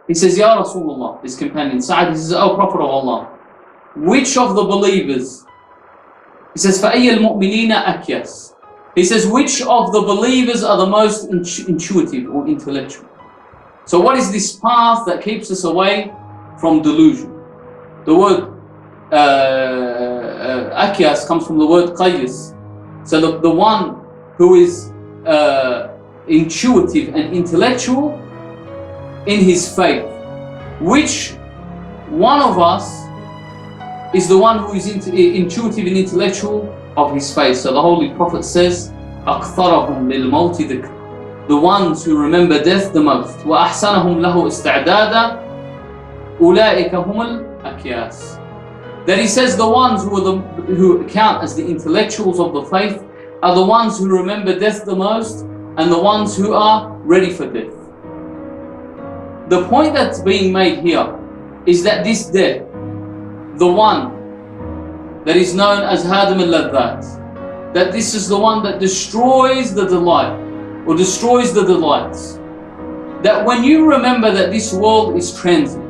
He says, Ya Rasulullah, his companion, Sa'ad, he says, O Prophet of Allah, which of the believers, he says, فَأَيَّ الْمُؤْمِنِينَ أَكْيَسْ. He says, which of the believers are the most intuitive or intellectual? So what is this path that keeps us away from delusion? The word akyas comes from the word qayyis. So the one who is intuitive and intellectual in his faith. Which one of us is the one who is intuitive and intellectual of his faith? So the Holy Prophet says, أَكْثَرَهُمْ لِلْمَوْتِ ذِكْرًا. The ones who remember death the most. وَأَحْسَنَهُمْ لَهُ إِسْتِعْدَادًا أُولَٰئِكَ هُمُ الْأَكْيَاسِ. That he says the ones who count as the intellectuals of the faith are the ones who remember death the most and the ones who are ready for death. The point that's being made here is that this death, the one that is known as Hadim al-Ladhat, that this is the one that destroys the delight or destroys the delights. That when you remember that this world is transient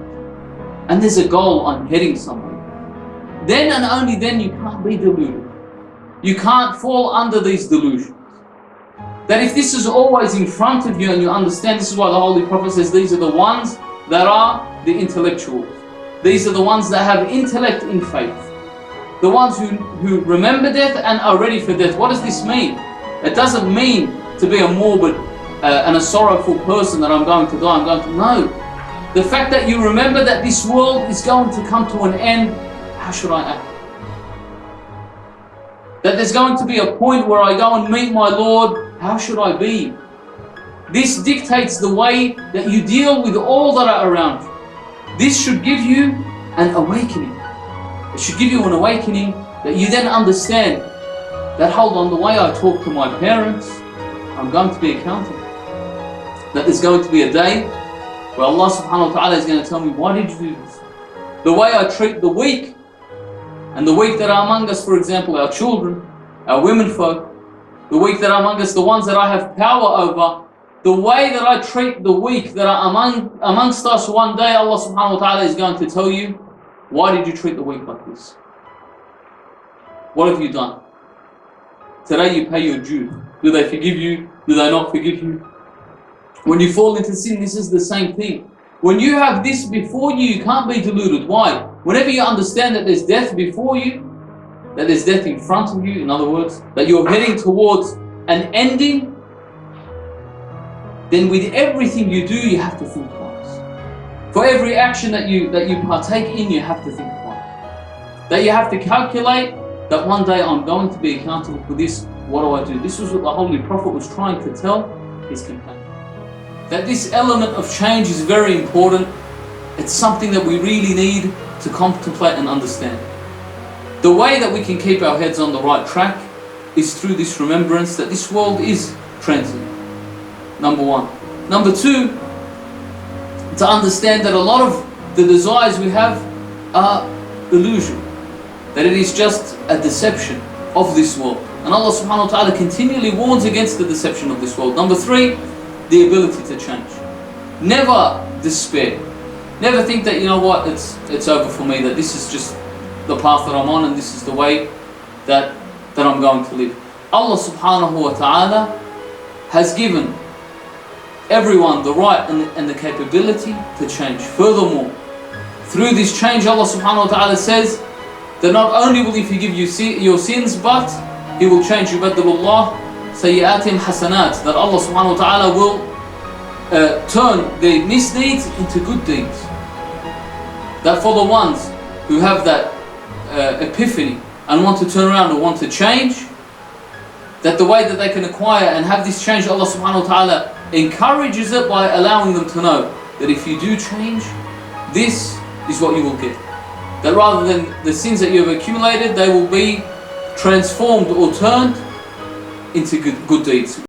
and there's a goal on heading somewhere, then and only then you can't be deluded. You can't fall under these delusions. That if this is always in front of you and you understand, this is why the Holy Prophet says these are the ones that are the intellectuals. These are the ones that have intellect in faith. The ones who remember death and are ready for death. What does this mean? It doesn't mean to be a morbid and a sorrowful person that I'm going to die, no. The fact that you remember that this world is going to come to an end, how should I act? That there's going to be a point where I go and meet my Lord, how should I be? This dictates the way that you deal with all that are around you. This should give you an awakening. It should give you an awakening that you then understand that, hold on, the way I talk to my parents, I'm going to be accountable. That there's going to be a day where Allah subhanahu wa ta'ala is going to tell me, why did you do this? The way I treat the weak, and the weak that are among us, for example, our children, our women folk, the weak that are among us, the ones that I have power over, the way that I treat the weak that are amongst us, one day Allah subhanahu wa ta'ala is going to tell you, why did you treat the weak like this? What have you done? Today you pay your due. Do they forgive you? Do they not forgive you? When you fall into sin, this is the same thing. When you have this before you, you can't be deluded. Why? Whenever you understand that there's death before you, that there's death in front of you, in other words, that you're heading towards an ending, then with everything you do, you have to think twice. For every action that you partake in, you have to think twice. That you have to calculate that one day I'm going to be accountable for this. What do I do? This was what the Holy Prophet was trying to tell his companions. That this element of change is very important. It's something that we really need to contemplate and understand. The way that we can keep our heads on the right track is through this remembrance that this world is transient. Number one. Number two, to understand that a lot of the desires we have are illusion. That it is just a deception of this world. And Allah subhanahu wa ta'ala continually warns against the deception of this world. Number three, the ability to change. Never despair. Never think that, you know what, it's over for me, that this is just the path that I'm on and this is the way that I'm going to live. Allah subhanahu wa ta'ala has given everyone the right and the capability to change. Furthermore, through this change, Allah subhanahu wa ta'ala says that not only will He forgive you your sins, but He will change you. Badalullah sayyi'atihim hasanat. That Allah subhanahu wa ta'ala will turn their misdeeds into good deeds. That for the ones who have that epiphany and want to turn around and want to change, that the way that they can acquire and have this change, Allah subhanahu wa ta'ala encourages it by allowing them to know that if you do change, this is what you will get. That rather than the sins that you have accumulated, they will be transformed or turned into good deeds.